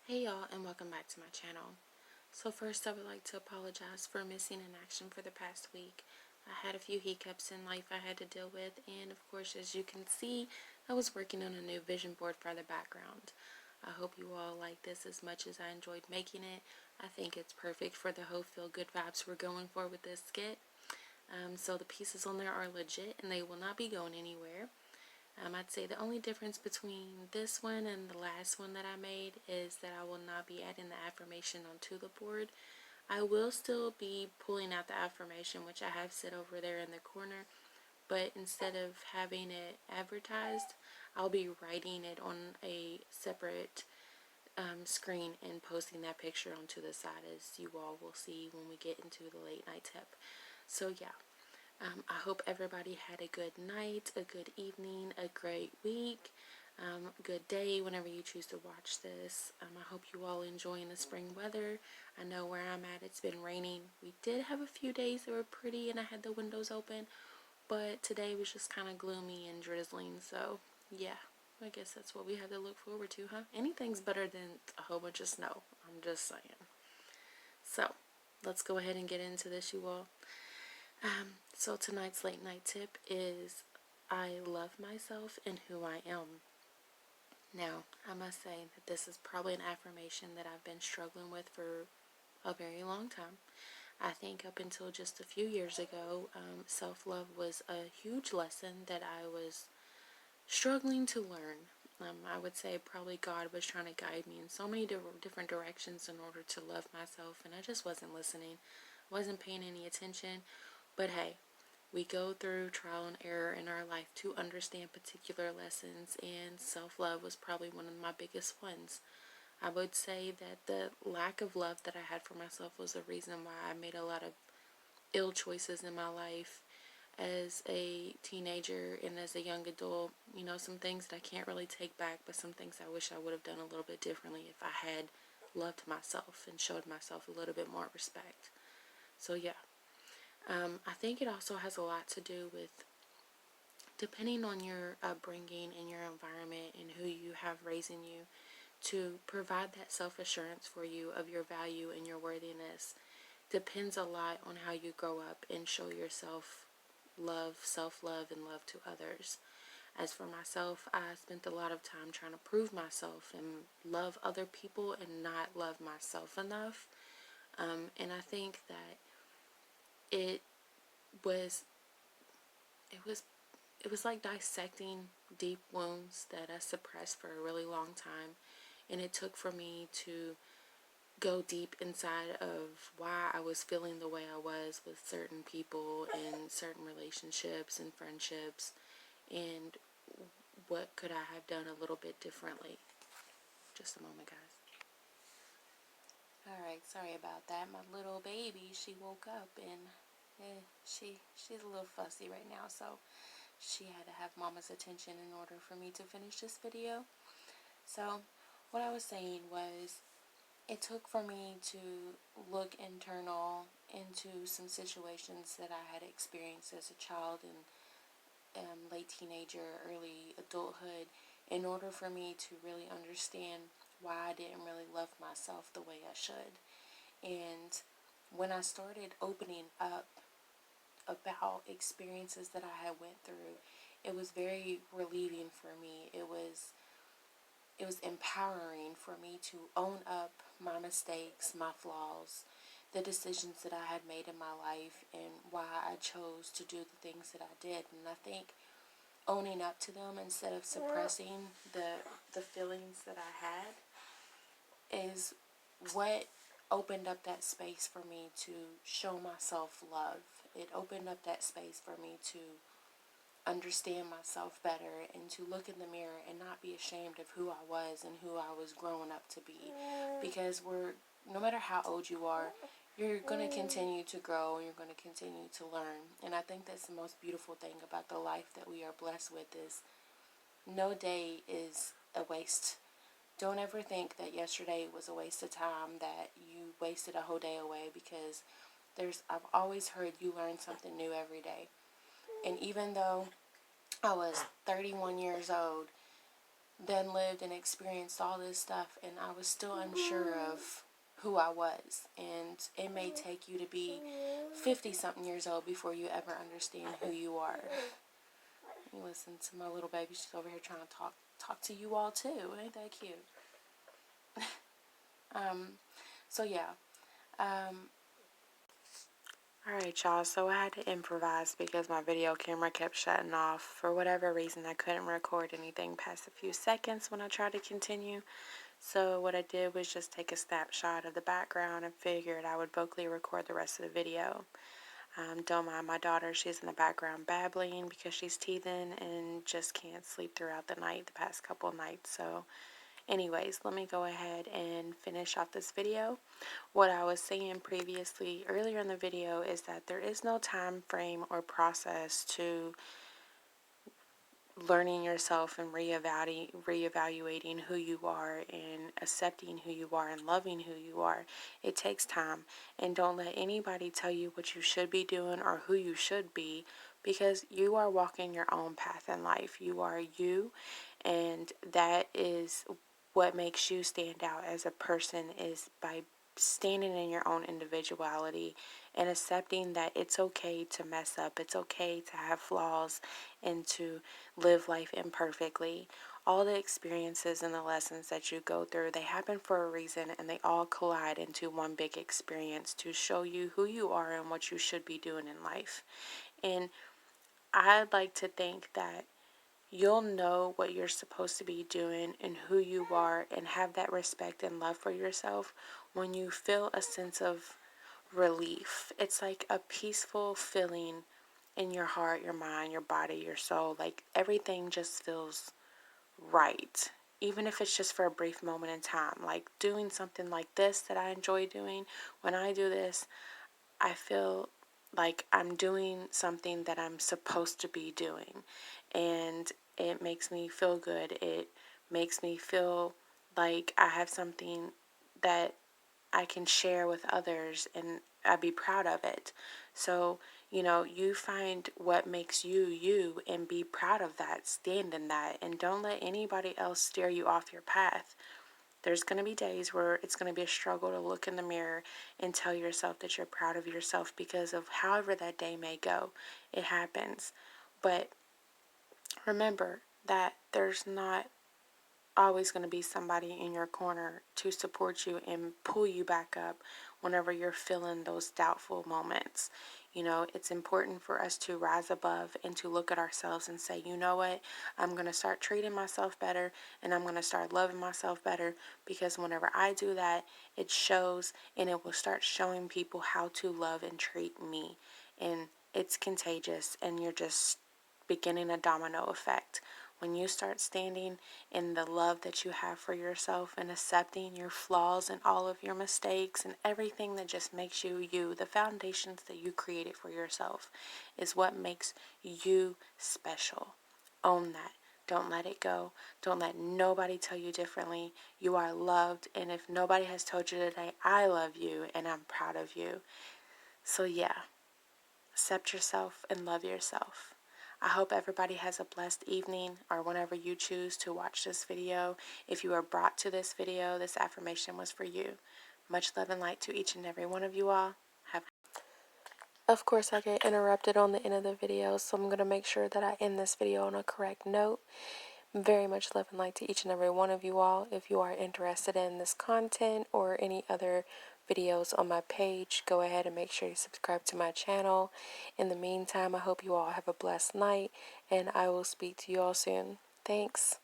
Hey y'all, and welcome back to my channel. So first I would like to apologize for missing in action for the past week. I had a few hiccups in life I had to deal with, and of course, as you can see, I was working on a new vision board for the background. I hope you all like this as much as I enjoyed making it. I think it's perfect for the whole feel good vibes we're going for with this skit. So the pieces on there are legit and they will not be going anywhere. I'd say the only difference between this one and the last one that I made is that I will not be adding the affirmation onto the board. I will still be pulling out the affirmation, which I have set over there in the corner, but instead of having it advertised, I'll be writing it on a separate screen and posting that picture onto the side, as you all will see when we get into the late night tip. So yeah, I hope everybody had a good night, a good evening, a great week, good day whenever you choose to watch this. I hope you all enjoying the spring weather. I know where I'm at, it's been raining. We did have a few days that were pretty and I had the windows open, but today was just kind of gloomy and drizzling. So yeah, I guess that's what we have to look forward to, huh? Anything's better than a whole bunch of snow. I'm just saying. So let's go ahead and get into this, you all. So tonight's late night tip is I love myself and who I am. Now, I must say that this is probably an affirmation that I've been struggling with for a very long time. I think up until just a few years ago, self-love was a huge lesson that I was struggling to learn. I would say probably God was trying to guide me in so many different directions in order to love myself, and I just wasn't listening, wasn't paying any attention. But hey, we go through trial and error in our life to understand particular lessons, and self-love was probably one of my biggest ones. I would say that the lack of love that I had for myself was the reason why I made a lot of ill choices in my life as a teenager and as a young adult. You know, some things that I can't really take back, but some things I wish I would have done a little bit differently if I had loved myself and showed myself a little bit more respect. So yeah, I think it also has a lot to do with, depending on your upbringing and your environment and who you have raising you, to provide that self-assurance for you of your value and your worthiness depends a lot on how you grow up and show yourself love, self-love, and love to others. As for myself, I spent a lot of time trying to prove myself and love other people and not love myself enough. And I think that it was it was it was like dissecting deep wounds that I suppressed for a really long time, and it took for me to go deep inside of why I was feeling the way I was with certain people and certain relationships and friendships, and what could I have done a little bit differently. Just a moment, guys. Alright, sorry about that. My little baby, she woke up and she's a little fussy right now, so she had to have mama's attention in order for me to finish this video. So what I was saying was, it took for me to look internal into some situations that I had experienced as a child and late teenager, early adulthood, in order for me to really understand why I didn't really love myself the way I should. And when I started opening up about experiences that I had went through, it was very relieving for me. It was empowering for me to own up my mistakes, my flaws, the decisions that I had made in my life, and why I chose to do the things that I did. And I think owning up to them instead of suppressing the feelings that I had is what opened up that space for me to show myself love. It opened up that space for me to understand myself better and to look in the mirror and not be ashamed of who I was and who I was growing up to be. Because no matter how old you are, you're going to continue to grow and you're going to continue to learn. And I think that's the most beautiful thing about the life that we are blessed with, is no day is a waste. Don't ever think that yesterday was a waste of time, that you wasted a whole day away, because I've always heard you learn something new every day. And even though I was 31 years old, then lived and experienced all this stuff, and I was still unsure of who I was. And it may take you to be 50 something years old before you ever understand who you are. You listen to my little baby, she's over here trying to talk to you all too. Ain't that cute? So yeah. Alright, y'all, so I had to improvise because my video camera kept shutting off. For whatever reason, I couldn't record anything past a few seconds when I tried to continue. So what I did was just take a snapshot of the background and figured I would vocally record the rest of the video. Don't mind my daughter, she's in the background babbling because she's teething and just can't sleep throughout the night the past couple nights. So anyways, let me go ahead and finish off this video. What I was saying previously earlier in the video is that there is no time frame or process to learning yourself and reevaluating who you are and accepting who you are and loving who you are. It takes time, and don't let anybody tell you what you should be doing or who you should be, because you are walking your own path in life. You are you, and that is what makes you stand out as a person, is by standing in your own individuality and accepting that it's okay to mess up, it's okay to have flaws, and to live life imperfectly. All the experiences and the lessons that you go through, they happen for a reason, and they all collide into one big experience to show you who you are and what you should be doing in life. And I'd like to think that you'll know what you're supposed to be doing and who you are, and have that respect and love for yourself when you feel a sense of relief. It's like a peaceful feeling in your heart, your mind, your body, your soul. Like everything just feels right. Even if it's just for a brief moment in time. Like doing something like this that I enjoy doing. When I do this, I feel like I'm doing something that I'm supposed to be doing. And it makes me feel good. It makes me feel like I have something that I can share with others, and I'd be proud of it. So, you find what makes you you and be proud of that, stand in that, and don't let anybody else steer you off your path. There's going to be days where it's going to be a struggle to look in the mirror and tell yourself that you're proud of yourself because of however that day may go. It happens. But remember that there's not always going to be somebody in your corner to support you and pull you back up whenever you're feeling those doubtful moments. It's important for us to rise above and to look at ourselves and say, you know what, I'm going to start treating myself better, and I'm going to start loving myself better, because whenever I do that, it shows, and it will start showing people how to love and treat me. And it's contagious, and you're just beginning a domino effect. When you start standing in the love that you have for yourself and accepting your flaws and all of your mistakes and everything that just makes you you, the foundations that you created for yourself is what makes you special. Own that. Don't let it go. Don't let nobody tell you differently. You are loved, and if nobody has told you today, I love you and I'm proud of you. So yeah, accept yourself and love yourself. I hope everybody has a blessed evening, or whenever you choose to watch this video. If you are brought to this video, this affirmation was for you. Much love and light to each and every one of you all. Of course, I get interrupted on the end of the video, so I'm going to make sure that I end this video on a correct note. Very much love and light to each and every one of you all. If you are interested in this content or any other videos on my page, go ahead and make sure you subscribe to my channel. In the meantime, I hope you all have a blessed night, and I will speak to you all soon. Thanks.